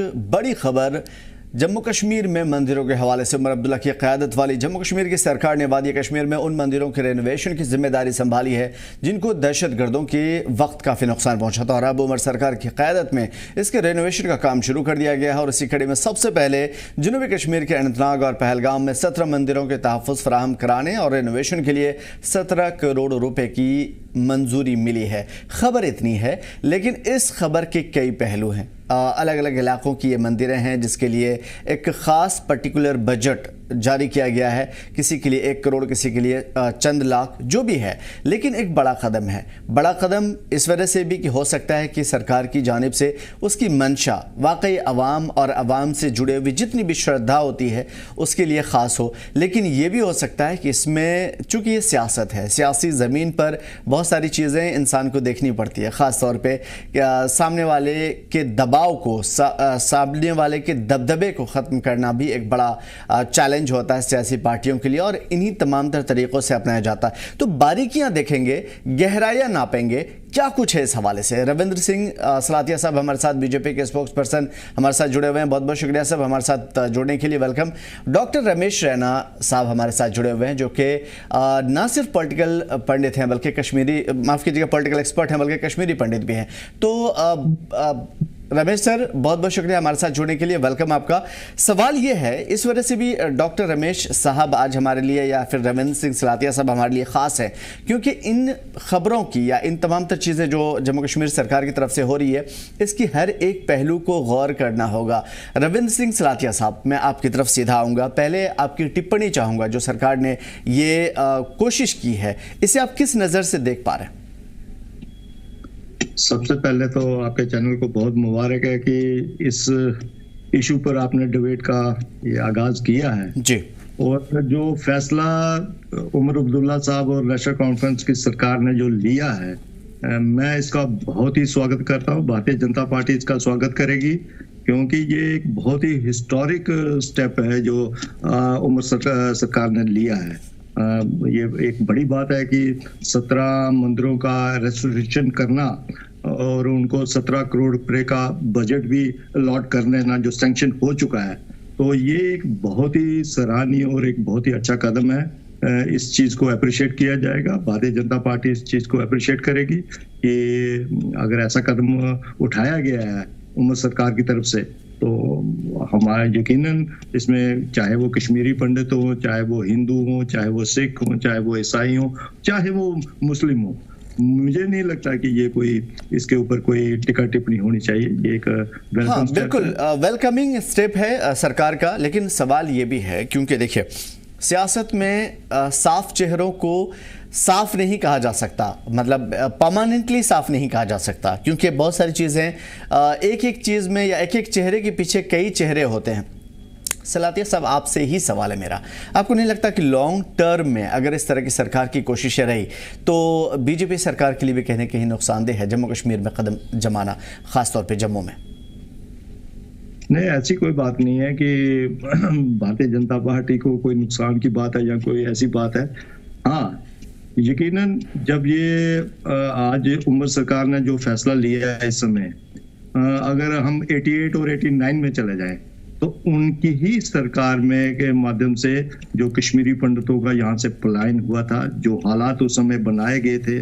बड़ी खबर जम्मू कश्मीर में मंदिरों के हवाले से उमर अब्दुल्ला की क़यादत वाली जम्मू कश्मीर की सरकार ने वादी कश्मीर में उन मंदिरों के रेनोवेशन की जिम्मेदारी संभाली है जिनको दहशतगर्दों के वक्त काफ़ी नुकसान पहुंचा था और अब उमर सरकार की क़यादत में इसके रेनोवेशन का काम शुरू कर दिया गया है। और इसी कड़ी में सबसे पहले जनूबी कश्मीर के अनंतनाग और पहलगाम में 17 मंदिरों के तहफ़्फ़ुज़ फराहम कराने और रेनोवेशन के लिए 17 करोड़ रुपए की मंजूरी मिली है। खबर इतनी है, लेकिन इस खबर के कई पहलू हैं। अलग अलग इलाकों की ये मंदिरें हैं जिसके लिए एक ख़ास पर्टिकुलर बजट जारी किया गया है। किसी के लिए 1 करोड़, किसी के लिए चंद लाख, जो भी है। लेकिन एक बड़ा कदम है। बड़ा कदम इस वजह से भी कि हो सकता है कि सरकार की जानिब से उसकी मंशा वाकई अवाम और अवाम से जुड़े हुए जितनी भी श्रद्धा होती है उसके लिए ख़ास हो। लेकिन ये भी हो सकता है कि इसमें चूँकि ये सियासत है, सियासी ज़मीन पर बहुत सारी चीज़ें इंसान को देखनी पड़ती है। ख़ास तौर पर सामने वाले के दबाव को, सामने वाले के दबदबे को ख़त्म करना भी एक बड़ा चैलेंज होता है सियासी पार्टियों के लिए और इन्हीं तमाम तर तरीक़ों से अपनाया जाता है। तो बारीकियां देखेंगे, गहराइयां नापेंगे, क्या कुछ है इस हवाले से। रविंद्र सिंह सलातिया साहब हमारे साथ, बीजेपी के स्पोक्स पर्सन हमारे साथ जुड़े हुए हैं। बहुत बहुत शुक्रिया साहब हमारे साथ जुड़ने के लिए, वेलकम। डॉक्टर रमेश रैना साहब हमारे साथ जुड़े हुए हैं जो कि ना सिर्फ पॉलिटिकल पंडित हैं बल्कि कश्मीरी, माफ़ कीजिएगा, पॉलिटिकल एक्सपर्ट हैं बल्कि कश्मीरी पंडित भी हैं। तो रमेश सर, बहुत बहुत शुक्रिया हमारे साथ जुड़ने के लिए, वेलकम आपका। सवाल ये है, इस वजह से भी डॉक्टर रमेश साहब आज हमारे लिए या फिर रविंद्र सिंह सलातिया साहब हमारे लिए ख़ास है क्योंकि इन खबरों की या इन तमाम तर चीज़ें जो जम्मू कश्मीर सरकार की तरफ से हो रही है इसकी हर एक पहलू को गौर करना होगा। रविंद्र सिंह सलातिया साहब, मैं आपकी तरफ सीधा आऊँगा। पहले आपकी टिप्पणी चाहूँगा, जो सरकार ने ये कोशिश की है इसे आप किस नज़र से देख पा रहे हैं? सबसे पहले तो आपके चैनल को बहुत मुबारक है कि इस इशू पर आपने डिबेट का ये आगाज किया है जी। और जो फैसला उमर अब्दुल्ला साहब और नेशनल कॉन्फ्रेंस की सरकार ने जो लिया है, मैं इसका बहुत ही स्वागत करता हूँ। भारतीय जनता पार्टी इसका स्वागत करेगी क्योंकि ये एक बहुत ही हिस्टोरिक स्टेप है जो उमर सरकार ने लिया है। ये एक बड़ी बात है कि 17 मंदिरों का रेस्टोरेशन करना और उनको 17 करोड़ रुपए का बजट भी अलॉट करने ना जो सैंक्शन हो चुका है, तो ये एक बहुत ही सराहनीय और एक बहुत ही अच्छा कदम है। इस चीज को अप्रिशिएट किया जाएगा। भारतीय जनता पार्टी इस चीज को अप्रिशिएट करेगी कि अगर ऐसा कदम उठाया गया है उमर सरकार की तरफ से, तो हमारा यकीनन इसमें चाहे वो कश्मीरी पंडित हो, चाहे वो हिंदू हो, चाहे वो सिख हो, चाहे वो ईसाई हो, चाहे वो मुस्लिम हो, मुझे नहीं लगता कि ये कोई इसके ऊपर कोई टिक्का टिप्पणी होनी चाहिए। ये एक हाँ, बिल्कुल वेलकमिंग स्टेप है सरकार का। लेकिन सवाल ये भी है क्योंकि देखिए सियासत में साफ चेहरों को साफ नहीं कहा जा सकता, मतलब परमानेंटली साफ नहीं कहा जा सकता क्योंकि बहुत सारी चीज़ें एक एक चीज़ में या एक एक चेहरे के पीछे कई चेहरे होते हैं। सलातिया साहब, आपसे ही सवाल है मेरा, आपको नहीं लगता कि लॉन्ग टर्म में अगर इस तरह की सरकार की कोशिशें रही तो बीजेपी सरकार के लिए भी कहीं ना कहीं नुकसानदेह है जम्मू कश्मीर में कदम जमाना, खासतौर पर जम्मू में? नहीं, ऐसी कोई बात नहीं है कि भारतीय जनता पार्टी को कोई नुकसान की बात है या कोई ऐसी बात है। हाँ, यकीनन जब ये आज उमर सरकार ने जो फैसला लिया है इस समय, अगर हम 88 और 89 में चले जाएं तो उनकी ही सरकार में के माध्यम से जो कश्मीरी पंडितों का यहाँ से पलायन हुआ था, जो हालात उस समय बनाए गए थे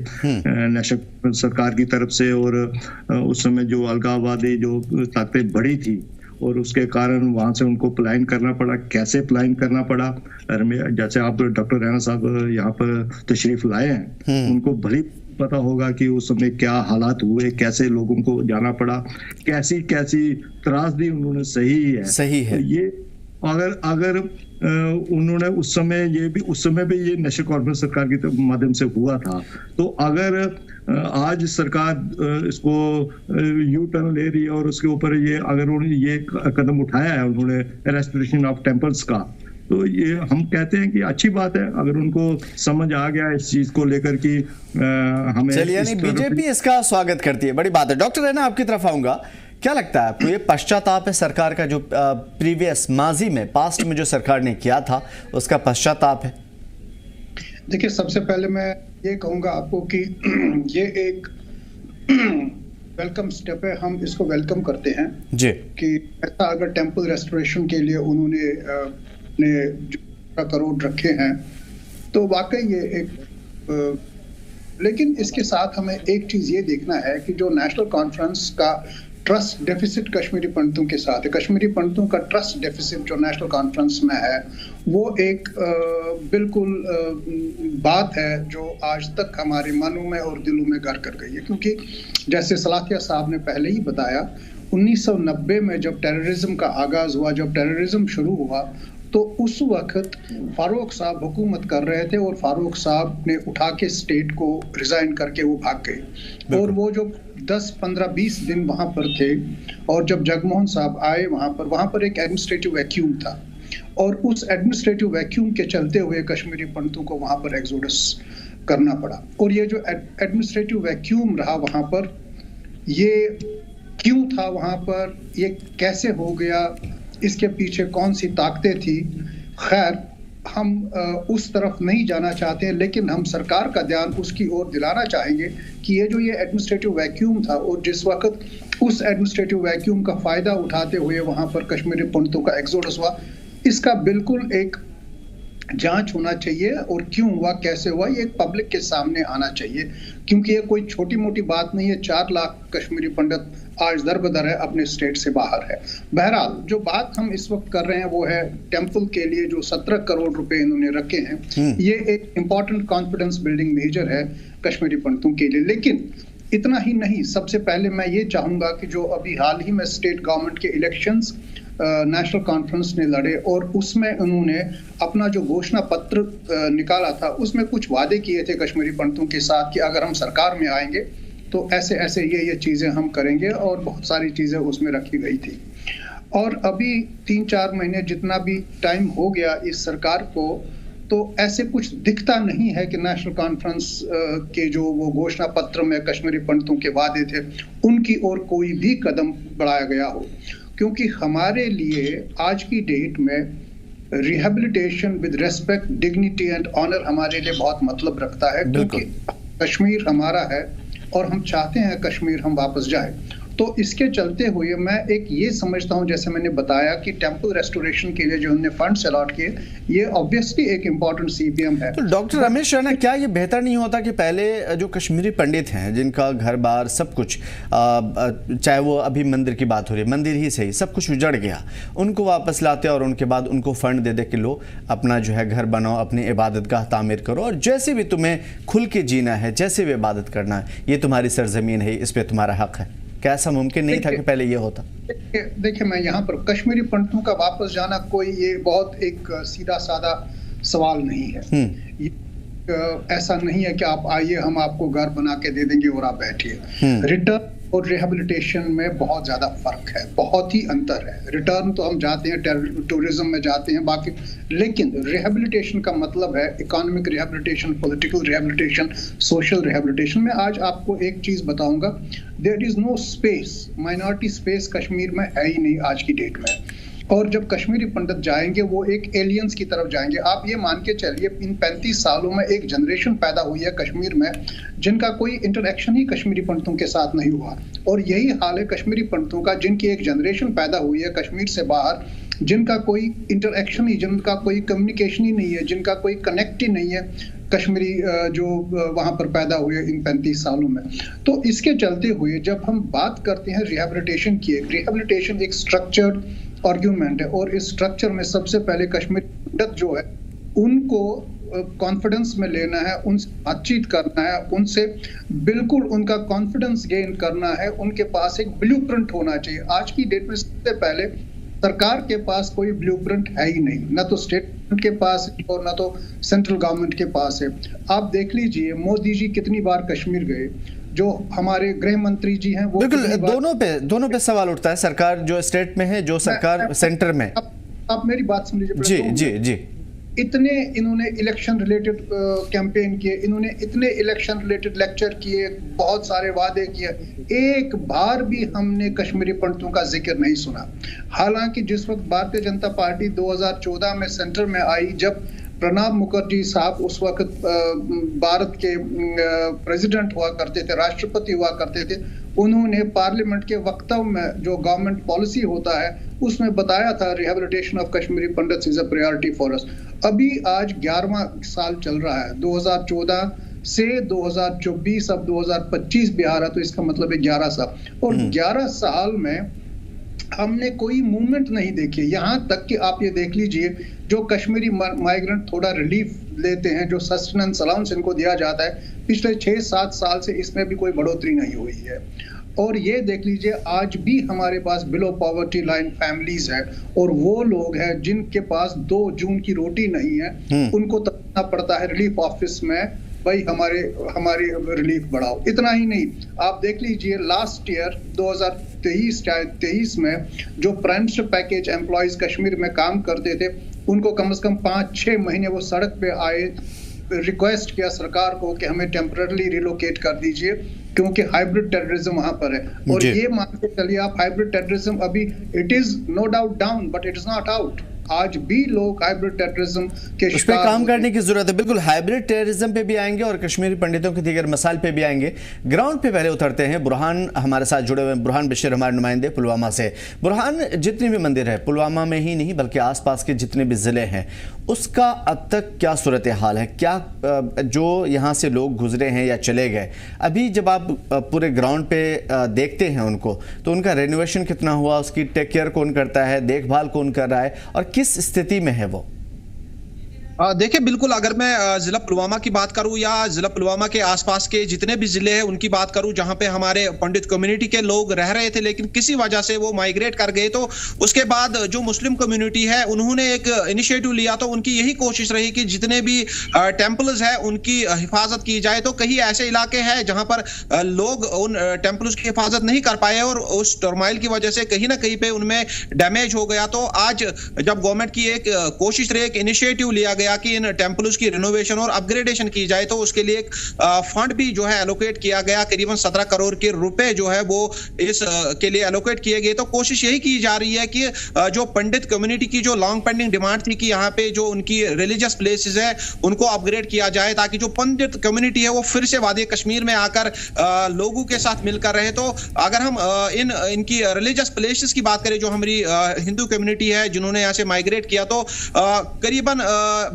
नेशनल सरकार की तरफ से, और उस समय जो अलगाववादी जो ताकतें बढ़ी थी और उसके कारण वहां से उनको पलायन करना पड़ा। कैसे पलायन करना पड़ा, जैसे आप डॉक्टर रैना साहब यहाँ पर तशरीफ लाए हैं, उनको भली पता होगा कि उस समय क्या हालात हुए, कैसे लोगों को जाना पड़ा, कैसी कैसी त्रासदी उन्होंने सही है। तो ये अगर उन्होंने उस समय भी ये नेशनल कॉन्फ्रेंस सरकार के माध्यम से हुआ था, तो अगर आज सरकार इसको यू टर्न ले रही है और उसके ऊपर ये अगर उन्होंने ये कदम उठाया है, उन्होंने रेस्टोरेशन ऑफ टेम्पल्स का, तो ये हम कहते हैं कि अच्छी बात है अगर उनको समझ आ गया इस चीज को लेकर कि हमें। चलिए, बीजेपी इसका स्वागत करती है, बड़ी बात है। डॉक्टर रैना, आपकी तरफ आऊंगा। क्या लगता है आपको, ये पश्चाताप है सरकार का जो प्रीवियस माजी में, पास्ट में जो सरकार ने किया था उसका पश्चाताप है? देखिए, सबसे पहले मैं ये कहूंगा आपको कि ये एक वेलकम स्टेप है, हम इसको वेलकम करते हैं जी कि ऐसा अगर टेम्पल रेस्टोरेशन के लिए उन्होंने अपने जो करोड़ रखे हैं तो वाकई ये एक लेकिन इसके साथ हमें एक चीज ये देखना है कि जो नेशनल कॉन्फ्रेंस का ट्रस्ट डेफिसिट कश्मीरी पंडितों के साथ है, कश्मीरी पंडितों का ट्रस्ट डेफिसिट जो नेशनल कॉन्फ्रेंस में है वो एक बिल्कुल बात है जो आज तक हमारे मनों में और दिलों में घर कर गई है। क्योंकि जैसे सलाथिया साहब ने पहले ही बताया, 1990 में जब टेररिज्म का आगाज हुआ, जब टेररिज्म शुरू हुआ, तो उस वक्त फारूक साहब हुकूमत कर रहे थे और फारूक साहब ने उठा के स्टेट को रिजाइन करके वो भाग गए। और वो जो 10, 15, 20 दिन वहां पर थे और जब जगमोहन साहब आए वहां पर एक एडमिनिस्ट्रेटिव वैक्यूम था और उस एडमिनिस्ट्रेटिव वैक्यूम के चलते हुए कश्मीरी पंडितों को वहां पर एक्सोडस करना पड़ा। और ये जो एडमिनिस्ट्रेटिव वैक्यूम रहा वहां पर, ये क्यों था वहां पर, ये कैसे हो गया, इसके पीछे कौन सी ताकतें थी, खैर हम उस तरफ नहीं जाना चाहते हैं, लेकिन हम सरकार का ध्यान उसकी ओर दिलाना चाहेंगे कि ये एडमिनिस्ट्रेटिव वैक्यूम था और जिस वक्त उस एडमिनिस्ट्रेटिव वैक्यूम का फायदा उठाते हुए वहां पर कश्मीरी पंडितों का एक्सोडस हुआ, इसका बिल्कुल एक जांच होना चाहिए और क्यों हुआ, कैसे हुआ, ये पब्लिक के सामने आना चाहिए। क्योंकि ये कोई छोटी मोटी बात नहीं है। 4 लाख कश्मीरी पंडित आज दरबदर है, अपने स्टेट से बाहर है। बहरहाल जो बात हम इस वक्त कर रहे हैं वो है टेम्पल के लिए जो 17 करोड़ रुपए इन्होंने रखे हैं। ये एक इंपॉर्टेंट कॉन्फिडेंस बिल्डिंग मेजर है कश्मीरी पंडितों के लिए। लेकिन इतना ही नहीं, सबसे पहले मैं ये चाहूंगा कि जो अभी हाल ही में स्टेट गवर्नमेंट के इलेक्शंस नेशनल कॉन्फ्रेंस ने लड़े और उसमें उन्होंने अपना जो घोषणा पत्र निकाला था, उसमें कुछ वादे किए थे कश्मीरी पंडितों के साथ कि अगर हम सरकार में आएंगे तो ऐसे ऐसे ये चीजें हम करेंगे और बहुत सारी चीजें उसमें रखी गई थी। और अभी 3-4 महीने जितना भी टाइम हो गया इस सरकार को, तो ऐसे कुछ दिखता नहीं है कि नेशनल कॉन्फ्रेंस के जो वो घोषणा पत्र में कश्मीरी पंडितों के वादे थे उनकी ओर कोई भी कदम बढ़ाया गया हो। क्योंकि हमारे लिए आज की डेट में rehabilitation with respect, dignity and honour हमारे लिए बहुत मतलब रखता है। क्योंकि कश्मीर हमारा है और हम चाहते हैं कश्मीर हम वापस जाए। तो इसके चलते हुए मैं एक ये समझता हूं, जैसे मैंने बताया कि टेम्पल रेस्टोरेशन के लिए जो उन्होंने फंड्स अलॉट किए, ये ऑब्वियसली एक इम्पोर्टेंट सीपीएम है। तो डॉक्टर रमेश राणा, क्या ये बेहतर नहीं होता कि पहले जो कश्मीरी पंडित हैं जिनका घर बार सब कुछ, चाहे वो अभी मंदिर की बात हो रही है, मंदिर ही सही, सब कुछ उजड़ गया, उनको वापस लाते और उनके बाद उनको फंड दे दे कि लो अपना जो है घर बनाओ, अपनी इबादतगाह तामीर करो और जैसे भी तुम्हें खुल के जीना है, जैसे भी इबादत करना है, ये तुम्हारी सरजमीन है, इस पर तुम्हारा हक है। क्या ऐसा मुमकिन नहीं था कि पहले ये होता? देखिए मैं यहाँ पर कश्मीरी पंडितों का वापस जाना कोई ये बहुत एक सीधा साधा सवाल नहीं है। ऐसा नहीं है कि आप आइए हम आपको घर बना के दे देंगे और आप बैठिए। रिटर्न और रिहेबिलिटेशन में बहुत ज्यादा फर्क है, बहुत ही अंतर है। रिटर्न तो हम जाते हैं, टूरिज्म में जाते हैं बाकी, लेकिन रिहेबिलिटेशन का मतलब है economic rehabilitation, political rehabilitation, social rehabilitation. में आज आपको एक चीज बताऊंगा, there is no space, minority space Kashmir में है ही नहीं आज की डेट में। और जब कश्मीरी पंडित जाएंगे वो एक एलियंस की तरफ जाएंगे। आप ये मान के चलिए इन 35 सालों में एक जनरेशन पैदा हुई है कश्मीर में जिनका कोई इंटरेक्शन ही कश्मीरी पंडितों के साथ नहीं हुआ। और यही हाल है कश्मीरी पंडितों का, जिनकी एक जनरेशन पैदा हुई है कश्मीर से बाहर, जिनका कोई इंटरेक्शन ही, जिनका कोई कम्युनिकेशन ही नहीं है, जिनका कोई कनेक्ट ही नहीं है कश्मीरी जो वहां पर पैदा हुए इन 35 सालों में। तो इसके चलते हुए जब हम बात करते हैं रिहेबिलिटेशन की, रिहेबिलिटेशन एक स्ट्रक्चर्ड आर्ग्यूमेंट है और इस स्ट्रक्चर में सबसे पहले कश्मीरी पंडित जो है उनको कॉन्फिडेंस में लेना है, उनसे बातचीत करना है, उनसे बिल्कुल उनका कॉन्फिडेंस गेन करना है। उनके पास एक ब्लूप्रिंट होना चाहिए। आज की डेट में सबसे पहले सरकार के पास कोई ब्लूप्रिंट है ही नहीं, ना तो स्टेट के पास और ना तो सेंट्रल गवर्नमेंट के पास है। आप देख लीजिए मोदी जी कितनी बार कश्मीर गए, जो हमारे गृह मंत्री जी हैं वो बिल्कुल दोनों पे सवाल उठता है। सरकार जो स्टेट में है, जो सरकार सेंटर में। आप मेरी बात सुन लीजिए। जी। इतने इन्होंने इलेक्शन रिलेटेड कैंपेन किए, इन्होंने इतने इलेक्शन रिलेटेड लेक्चर किए, बहुत सारे वादे किए, एक बार भी हमने कश्मीरी पंडितों का जिक्र नहीं सुना। हालांकि जिस वक्त भारतीय जनता पार्टी 2014 में सेंटर में आई, जब प्रणब मुखर्जी साहब उस वक्त भारत के प्रेसिडेंट हुआ करते थे, राष्ट्रपति हुआ करते थे, उन्होंने पार्लियामेंट के वक्तव्य में जो गवर्नमेंट पॉलिसी होता है उसमें बताया था rehabilitation of Kashmiri pandits is a priority for us. अभी आज 11वां साल चल रहा है, 2014 से 2024, अब 2025 भी आ रहा, तो इसका मतलब है 11 साल। और 11 साल में हमने कोई मूवमेंट नहीं देखी। यहाँ तक कि आप ये देख लीजिए, जो कश्मीरी माइग्रेंट थोड़ा रिलीफ लेते हैं, जो सस्टेनेंस अलाउंस इनको दिया जाता है, पिछले 6-7 साल से इसमें भी कोई बढ़ोतरी नहीं हुई है। और ये देख लीजिए, आज भी हमारे पास बिलो पॉवर्टी लाइन फैमिलीज है, और वो लोग हैं जिनके पास 2 जून की रोटी नहीं है, उनको तड़पना पड़ता है रिलीफ ऑफिस में, भाई हमारी रिलीफ बढ़ाओ। इतना ही नहीं, आप देख लीजिए लास्ट ईयर 2023 में जो फ्रेंड्स पैकेज एम्प्लॉयज कश्मीर में काम करते थे, उनको कम से कम 5-6 महीने वो सड़क पे आए, रिक्वेस्ट किया सरकार को कि हमें टेम्पररी रिलोकेट कर दीजिए, क्योंकि हाइब्रिड टेररिज्म वहां पर है। और ये मान के चलिए आप, हाइब्रिड टेररिज्म अभी it is no doubt down, but it is not out. आज भी लोग हाइब्रिड टेररिज्म के उस पर काम करने की जरूरत है। बिल्कुल, हाइब्रिड टेररिज्म पे भी आएंगे और कश्मीरी पंडितों के दीगर मसाइल पे भी आएंगे। ग्राउंड पे पहले उतरते हैं। बुरहान हमारे साथ जुड़े हुए हैं, बुरहान बशीर हमारे नुमाइंदे पुलवामा से। बुरहान, जितने भी मंदिर है पुलवामा में ही नहीं बल्कि आसपास के जितने भी जिले हैं, उसका अब तक क्या सूरत हाल है? क्या जो यहाँ से लोग गुजरे हैं या चले गए, अभी जब आप पूरे ग्राउंड पे देखते हैं उनको, तो उनका रेनोवेशन कितना हुआ, उसकी टेक केयर कौन करता है, देखभाल कौन कर रहा है, और किस स्थिति में है वो? देखिए, बिल्कुल, अगर मैं जिला पुलवामा की बात करूं या जिला पुलवामा के आसपास के जितने भी जिले हैं उनकी बात करूं, जहां पे हमारे पंडित कम्युनिटी के लोग रह रहे थे, लेकिन किसी वजह से वो माइग्रेट कर गए, तो उसके बाद जो मुस्लिम कम्युनिटी है उन्होंने एक इनिशिएटिव लिया। तो उनकी यही कोशिश रही कि जितने भी टेम्पल्स है उनकी हिफाजत की जाए। तो कहीं ऐसे इलाके हैं जहां पर लोग उन टेम्पल्स की हिफाजत नहीं कर पाए और उस टर्माइल की वजह से कहीं ना कहीं पे उनमें डैमेज हो गया। तो आज जब गवर्नमेंट की एक कोशिश रही, एक इनिशिएटिव लिया गया कि इन टेम्पल्स की रिनोवेशन और अपग्रेडेशन की जाए, तो उसके लिए एक फंड भी जो है एलोकेट किया गया। करीबन 17 करोड़ के रुपए जो है वो इस के लिए एलोकेट किए गए। तो कोशिश यही की जा रही है कि जो पंडित कम्युनिटी की जो लॉन्ग पेंडिंग डिमांड थी कि यहाँ पे जो उनकी रिलीजियस प्लेसेस है उनको अपग्रेड किया जाए, ताकि जो पंडित कम्युनिटी है वो फिर से वादी कश्मीर में आकर लोगों के साथ मिलकर रहे। तो अगर हम इनकी रिलीजियस प्लेसेस की बात करें, जो हमारी हिंदू कम्युनिटी है जिन्होंने यहाँ से माइग्रेट किया, तो करीबन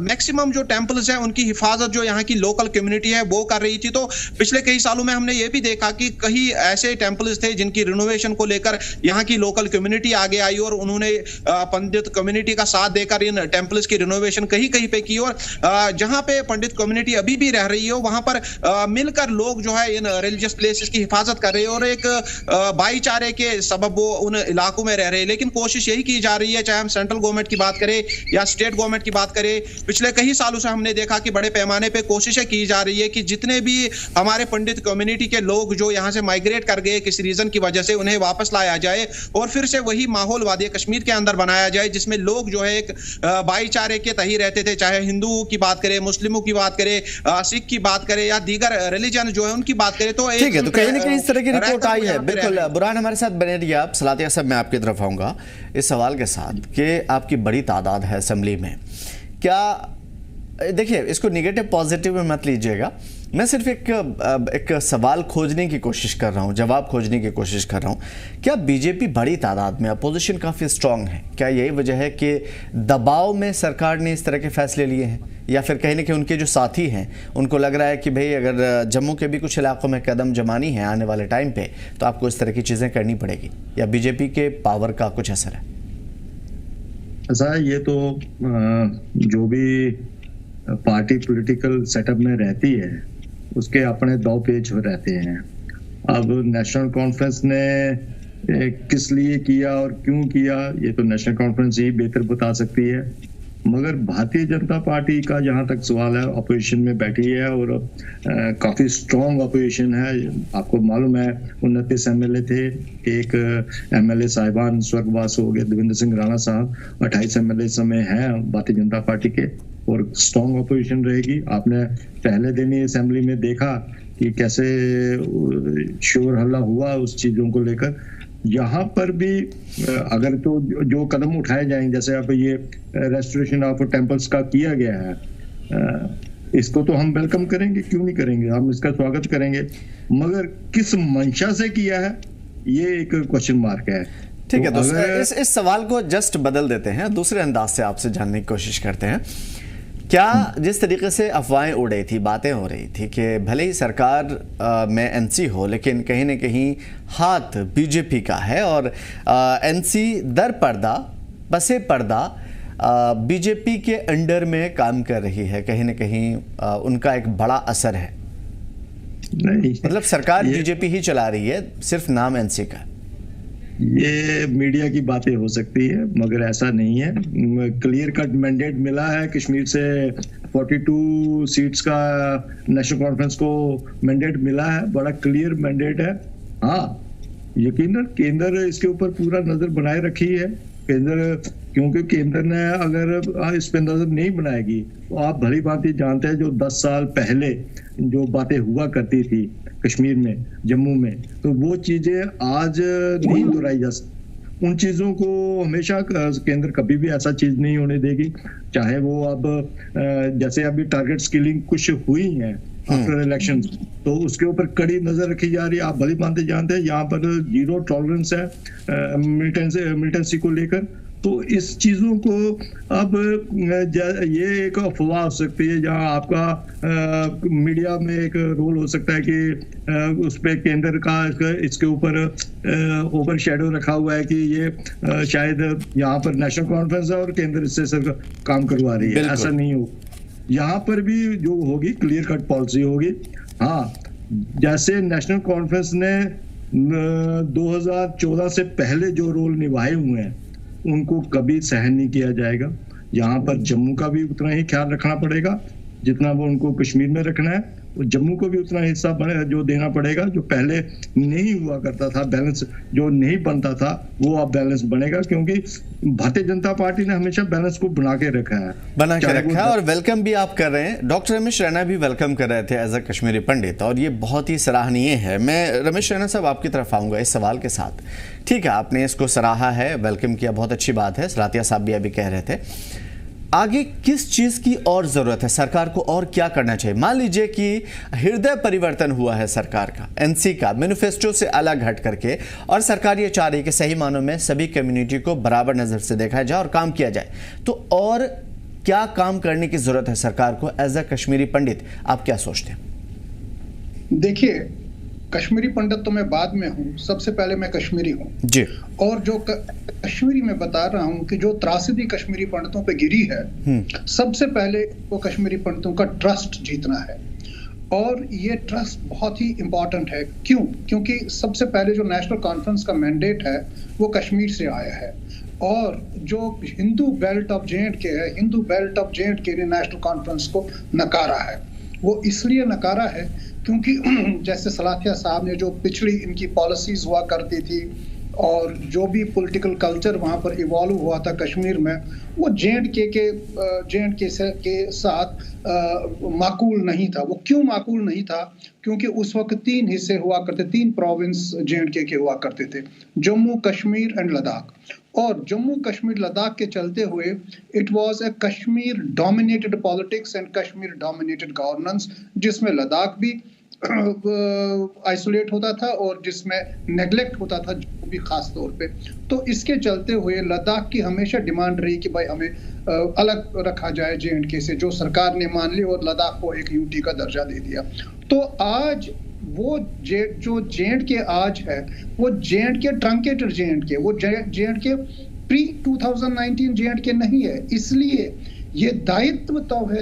मैक्सिमम जो टेम्पल्स हैं उनकी हिफाजत जो यहाँ की लोकल कम्युनिटी है वो कर रही थी। तो पिछले कई सालों में हमने ये भी देखा कि कई ऐसे टेम्पल्स थे जिनकी रिनोवेशन को लेकर यहाँ की लोकल कम्युनिटी आगे आई और उन्होंने पंडित कम्युनिटी का साथ देकर इन टेम्पल्स की रिनोवेशन कहीं कहीं पे की। और जहां पे पंडित कम्युनिटी अभी भी रह रही है वहां पर मिलकर लोग जो है इन रिलीजियस प्लेसेस की हिफाजत कर रहे हैं और एक भाईचारे के सबब वो उन इलाकों में रह रहे हैं। लेकिन कोशिश यही की जा रही है, चाहे हम सेंट्रल गवर्नमेंट की बात करें या स्टेट गवर्नमेंट की बात करें, पिछले कई सालों से हमने देखा कि बड़े पैमाने पे कोशिशें की जा रही है कि जितने भी हमारे पंडित कम्युनिटी के लोग जो यहाँ से माइग्रेट कर गए किसी रीजन की वजह से, उन्हें वापस लाया जाए और फिर से वही माहौल वादी कश्मीर के अंदर बनाया जाए जिसमें लोग जो है एक भाईचारे के तही रहते थे। चाहे हिंदुओं की बात करें, मुस्लिमों की बात करें, सिख की बात करें या दीगर रिलीजन जो है उनकी बात करें, तो ठीक है। तो कहीं ना कहीं इस तरह की रिपोर्ट आई है। बिल्कुल, बुरहान हमारे साथ बने रहिए आप। सलातिया साहब, मैं आपकी तरफ आऊंगा इस सवाल के साथ कि आपकी बड़ी तादाद है असेंबली में, क्या देखिए इसको निगेटिव पॉजिटिव में मत लीजिएगा, मैं सिर्फ एक सवाल खोजने की कोशिश कर रहा हूँ, जवाब खोजने की कोशिश कर रहा हूँ। क्या बीजेपी बड़ी तादाद में, अपोजिशन काफ़ी स्ट्रांग है, क्या यही वजह है कि दबाव में सरकार ने इस तरह के फैसले लिए हैं, या फिर कहीं ना कहीं उनके जो साथी हैं उनको लग रहा है कि भाई अगर जम्मू के भी कुछ इलाकों में कदम जमानी है आने वाले टाइम पे तो आपको इस तरह की चीज़ें करनी पड़ेगी, या बीजेपी के पावर का कुछ असर है? ऐसा ये तो जो भी पार्टी पॉलिटिकल सेटअप में रहती है उसके अपने दो पेज रहते हैं। अब नेशनल कॉन्फ्रेंस ने किस लिए किया और क्यों किया ये तो नेशनल कॉन्फ्रेंस ही बेहतर बता सकती है, मगर भारतीय जनता पार्टी का जहां तक सवाल है, अपोजिशन में बैठी है और काफी स्ट्रॉन्ग अपोजिशन है। आपको मालूम है 29 एमएलए थे, एक एमएलए साहिबान स्वर्गवास हो गए, देवेंद्र सिंह राणा साहब, 28 एमएलए समय है भारतीय जनता पार्टी के और स्ट्रॉन्ग अपोजिशन रहेगी। आपने पहले दिन ही असेंबली में देखा कि कैसे शोर हल्ला हुआ उस चीजों को लेकर। यहाँ पर भी अगर तो जो कदम उठाए जाएंगे, जैसे अब ये रेस्टोरेशन ऑफ टेम्पल्स का किया गया है, इसको तो हम वेलकम करेंगे, क्यों नहीं करेंगे, हम इसका स्वागत करेंगे, मगर किस मंशा से किया है ये एक क्वेश्चन मार्क है। ठीक है दोस्तों, इस सवाल को जस्ट बदल देते हैं, दूसरे अंदाज से आपसे जानने की कोशिश करते हैं। क्या जिस तरीके से अफवाहें उड़ रही थी, बातें हो रही थी कि भले ही सरकार में एनसी हो लेकिन कहीं ना कहीं हाथ बीजेपी का है और एनसी दर पर्दा बसे पर्दा बीजेपी के अंडर में काम कर रही है, कहीं ना कहीं उनका एक बड़ा असर है। नहीं, मतलब सरकार बीजेपी ही चला रही है, सिर्फ नाम एनसी का। ये मीडिया की बातें हो सकती है मगर ऐसा नहीं है। क्लियर कट मैंडेट मिला है कश्मीर से, 42 सीट्स का नेशनल कॉन्फ्रेंस को मैंडेट मिला है, बड़ा क्लियर मैंडेट है। हाँ, यकीनन केंद्र इसके ऊपर पूरा नजर बनाए रखी है केंद्र, क्योंकि केंद्र ने अगर इस पे नजर नहीं बनाएगी तो आप भली भांति जानते हैं जो 10 साल पहले जो बातें हुआ करती थी कश्मीर में, जम्मू में, तो वो चीजें आज नहीं दोहराई जा सकती। उन चीजों को हमेशा केंद्र कभी भी ऐसा चीज नहीं होने देगी, चाहे वो अब जैसे अभी टारगेट स्किलिंग कुछ हुई है आफ्टर इलेक्शन, तो उसके ऊपर कड़ी नजर रखी जा रही है। आप भली भांति जानते हैं यहाँ पर 0 टॉलरेंस है मिलिटेंसी को लेकर। तो इस चीजों को अब ये एक अफवाह हो सकती है जहां आपका मीडिया में एक रोल हो सकता है कि उस पे केंद्र का इसके ऊपर ओवर शेडो रखा हुआ है कि ये शायद यहाँ पर नेशनल कॉन्फ्रेंस है और केंद्र इससे सर काम करवा रही है। ऐसा नहीं हो, यहाँ पर भी जो होगी क्लियर कट पॉलिसी होगी। हाँ, जैसे नेशनल कॉन्फ्रेंस ने 2014 से पहले जो रोल निभाए हुए हैं उनको कभी सहन नहीं किया जाएगा। यहाँ पर जम्मू का भी उतना ही ख्याल रखना पड़ेगा जितना वो उनको कश्मीर में रखना है, और जम्मू को भी उतना हिस्सा जो देना पड़ेगा जो पहले नहीं हुआ करता था, बैलेंस जो नहीं बनता था वो अब बैलेंस बनेगा, क्योंकि भारतीय जनता पार्टी ने हमेशा बैलेंस को बना के रखा है और वेलकम भी आप कर रहे हैं। डॉक्टर रमेश रैना भी वेलकम कर रहे थे एज अ कश्मीरी पंडित, और ये बहुत ही सराहनीय है। मैं रमेश रैना साहब आपकी तरफ आऊंगा इस सवाल के साथ। ठीक है, आपने इसको सराहा है, वेलकम किया, बहुत अच्छी बात है। सलातिया साहब भी अभी कह रहे थे, आगे किस चीज की और जरूरत है, सरकार को और क्या करना चाहिए? मान लीजिए कि हृदय परिवर्तन हुआ है सरकार का, एनसी का, मैनिफेस्टो से अलग हट करके, और सरकार ये चाह रही है कि सही मानों में सभी कम्युनिटी को बराबर नजर से देखा जाए और काम किया जाए, तो और क्या काम करने की जरूरत है सरकार को? एज अ कश्मीरी पंडित आप क्या सोचते हैं? देखिए, कश्मीरी पंडित तो मैं बाद में हूँ, सबसे पहले मैं कश्मीरी हूँ जी, और जो कश्मीरी में बता रहा हूँ कि जो त्रासदी कश्मीरी पंडितों पे गिरी है, सबसे पहले वो कश्मीरी पंडितों का ट्रस्ट जीतना है, और ये ट्रस्ट बहुत ही इंपॉर्टेंट है। क्यों? क्योंकि सबसे पहले जो नेशनल कॉन्फ्रेंस का मैंडेट है वो कश्मीर से आया है, और जो हिंदू बेल्ट ऑफ जे.एंड.के है, हिंदू बेल्ट ऑफ जे.एंड.के ने नेशनल कॉन्फ्रेंस को नकारा है। वो इसलिए नकारा है क्योंकि जैसे सलाथिया साहब ने जो पिछड़ी इनकी पॉलिसीज हुआ करती थी और जो भी पॉलिटिकल कल्चर वहाँ पर इवॉल्व हुआ था कश्मीर में, वो जे.एंड.के के साथ माकूल नहीं था। वो क्यों माकूल नहीं था? क्योंकि उस वक्त 3 हिस्से हुआ करते, 3 प्रोविंस जे.एंड.के के हुआ करते थे, जम्मू, कश्मीर एंड लद्दाख। और जम्मू कश्मीर लद्दाख के चलते हुए it was a Kashmir dominated politics and Kashmir dominated governance, जिसमें लद्दाख भी आइसोलेट होता था और जिसमें नेग्लेक्ट होता था जम्मू भी खास तौर पे। तो इसके चलते हुए लद्दाख की हमेशा डिमांड रही कि भाई हमें अलग रखा जाए जे.एंड.के से, जो सरकार ने मान ली और लद्दाख को एक यूटी का दर्जा दे दिया। तो आज वो जो जे.एंड.के आज है वो जे.एंड.के ट्रंकेटेड जे.एंड.के, वो जे.एंड.के प्री 2019 जे.एंड.के नहीं है। इसलिए ये दायित्व तो है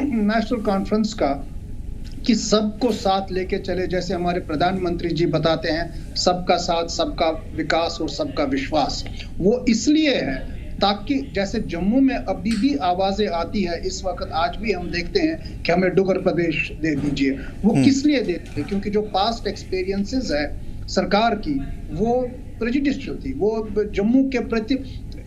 नेशनल कॉन्फ्रेंस का कि सबको साथ लेके चले, जैसे हमारे प्रधानमंत्री जी बताते हैं, सबका साथ, सबका विकास और सबका विश्वास। वो इसलिए है ताकि जैसे जम्मू में अभी भी आवाजें आती है इस वक्त, आज भी हम देखते हैं कि हमें डुगर प्रदेश दे दीजिए। वो किस लिए देते हैं? क्योंकि जो पास्ट एक्सपीरियंसेस है सरकार की वो प्रेजुडिशियल थी, वो जम्मू के प्रति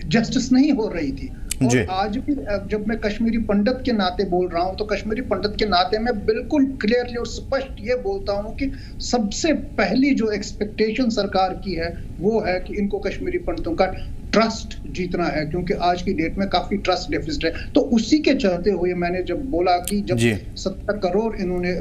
जस्टिस नहीं हो रही थी। और आज भी जब मैं कश्मीरी पंडित के नाते बोल रहा हूं तो कश्मीरी पंडित के नाते मैं बिल्कुल क्लियरली और स्पष्ट ये बोलता हूं कि सबसे पहली जो एक्सपेक्टेशन सरकार की है वो है कि इनको कश्मीरी पंडितों का ट्रस्ट जीतना है, क्योंकि आज की डेट में काफी ट्रस्ट डेफिसिट है। तो उसी के चलते हुए मैंने जब बोला कि जब 70 करोड़ इन्होंने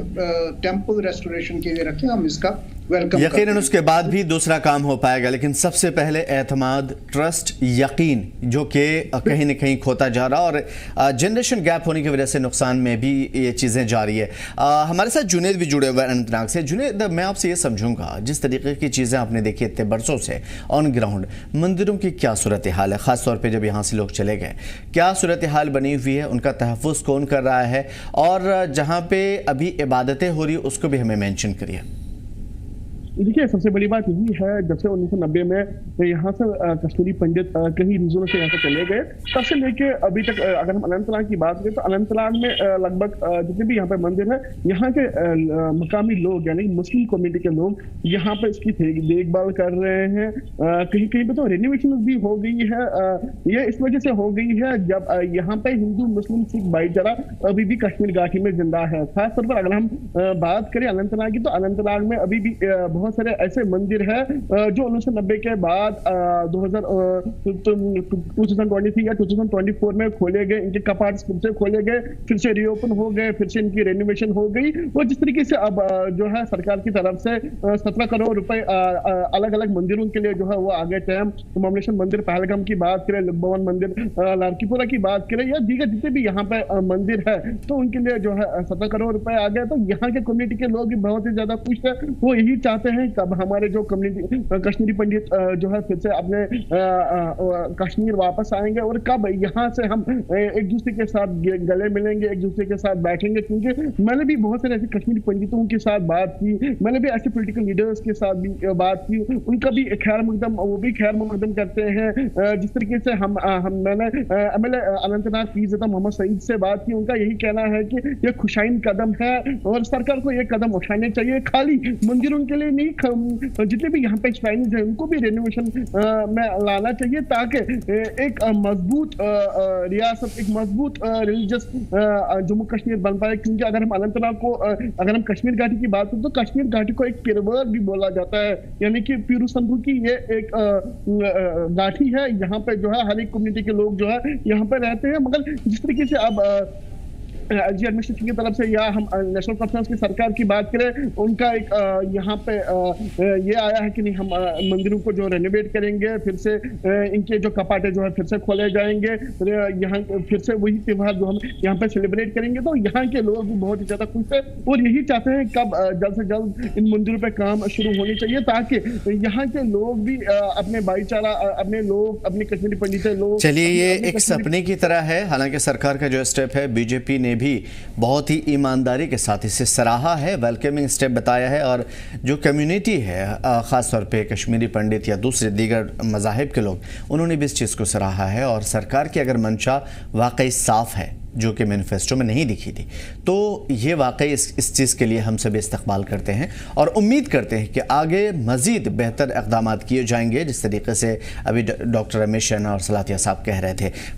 टेम्पल रेस्टोरेशन के लिए रखे, हम इसका वेलकम यकीनन उसके बाद भी दूसरा काम हो पाएगा, लेकिन सबसे पहले एतमाद, ट्रस्ट, यकीन जो कि कहीं न कहीं खोता जा रहा, और जनरेशन गैप होने की वजह से नुकसान में भी ये चीज़ें जारी है। हमारे साथ जुनेद भी जुड़े हुए हैं अनंतनाग से। जुनेद, मैं आपसे ये समझूंगा, जिस तरीके की चीज़ें आपने देखी इतने बरसों से ऑन ग्राउंड, मंदिरों की क्या सूरत हाल है, ख़ास तौर पर जब यहाँ से लोग चले गए, क्या सूरत हाल बनी हुई है, उनका तहफ़्फ़ुज़ कौन कर रहा है, और जहाँ पे अभी इबादतें हो रही उसको भी हमें मेंशन करिए। देखिए, सबसे बड़ी बात यही है, जब से 1990 में यहाँ से कश्मीरी पंडित कई रीजनों से यहाँ से चले गए, तब से लेके अभी तक अगर हम अनंतनाग की बात करें तो अनंतनाग में लगभग जितने भी यहाँ पे मंदिर है, यहाँ के मकामी लोग यानी मुस्लिम कम्युनिटी के लोग यहाँ पे इसकी देखभाल कर रहे हैं। कहीं कहीं पे तो रेनोवेशन भी हो गई है। ये इस वजह से हो गई है जब यहाँ पे हिंदू मुस्लिम सिख भाईचारा अभी भी कश्मीर घाटी में जिंदा है। खासतौर पर अगर हम बात करें अनंतनाग की, तो अनंतनाग में अभी भी बहुत सारे ऐसे मंदिर है जो 1990 के बाद 2023 या 2024 में खोले गए, इनके कपाट फिर से खोले गए, फिर से रीओपन हो गए, फिर से इनकी रेनोवेशन हो गई। और जिस तरीके से अब जो है सरकार की तरफ से 17 करोड़ रुपए अलग अलग मंदिरों के लिए जो है वो आगे टैम मोमलेशन मंदिर पहलगाम की बात करें, लुकभवन मंदिर लाड़कीपुरा की बात करें, या दीगर जितने भी यहाँ पे मंदिर है, तो उनके लिए जो है 17 करोड़ रुपए आ गए। तो यहाँ के कम्युनिटी के लोग भी बहुत ही ज्यादा खुश है। वो यही चाहते हैं कब हमारे जो कम्युनिटी कश्मीरी पंडित जो है फिर से अपने कश्मीर वापस आएंगे, और कब यहाँ से हम एक दूसरे के साथ गले मिलेंगे, एक दूसरे के साथ बैठेंगे। क्योंकि मैंने भी बहुत सारे ऐसे कश्मीरी पंडितों के साथ बात की, मैंने भी ऐसे पॉलिटिकल लीडर्स के साथ भी बात की, उनका भी खैर मकदम, वो भी खैर मकदम करते हैं। जिस तरीके से मैंने MLA अनंतनाग पीरज़ादा मोहम्मद सईद से बात की, उनका यही कहना है कि ये खुशाइन कदम है और सरकार को ये कदम उठाने चाहिए। खाली मंदिरों के लिए नहीं, जितने भी यहाँ पे श्राइन्स हैं उनको भी रेनोवेशन में लाना चाहिए, ताकि एक मजबूत रियासत, एक मजबूत रिलीजियस जम्मू कश्मीर बन पाए। क्योंकि अगर हम अनंतनाग को, अगर हम कश्मीर घाटी की बात करें, तो कश्मीर घाटी को एक पिरवर भी बोला जाता है, यानी कि पीरू संधू की ये एक घाटी है। यहाँ पे जो है हर एक कम्युनिटी के लोग जो है यहाँ पे रहते हैं। मगर जिस तरीके से अब एलजी एडमिनिस्ट्रेशन की तरफ से, या हम नेशनल कॉन्फ्रेंस की सरकार की बात करें, उनका एक यहाँ पे ये आया है कि नहीं, हम मंदिरों को जो रेनोवेट करेंगे, फिर से इनके जो कपाटे जो है फिर से खोले जाएंगे, यहाँ फिर से वही त्योहार जो हम यहाँ पे सेलिब्रेट करेंगे। तो यहाँ के लोग भी बहुत ही ज्यादा खुश है और यही चाहते हैं कब जल्द से जल्द इन मंदिरों पे काम शुरू होनी चाहिए, ताकि यहाँ के लोग भी अपने भाईचारा, अपने लोग, अपने कश्मीरी पंडित लोग। चलिए, ये एक सपने की तरह है। हालांकि सरकार का जो स्टेप है, बीजेपी ने भी बहुत ही ईमानदारी के साथ इसे सराहा है, वेलकमिंग स्टेप बताया है, और जो कम्युनिटी है ख़ास तौर पे कश्मीरी पंडित या दूसरे दीगर मज़ाहिब के लोग, उन्होंने भी इस चीज़ को सराहा है। और सरकार की अगर मंशा वाकई साफ़ है, जो कि मैनिफेस्टो में नहीं दिखी थी, तो ये वाकई इस चीज़ के लिए हम सभी इस्तकबाल करते हैं और उम्मीद करते हैं कि आगे मज़ीद बेहतर इक़दामात किए जाएंगे, जिस तरीके से अभी डॉक्टर रमेश रैना और सलातिया साहब कह रहे थे।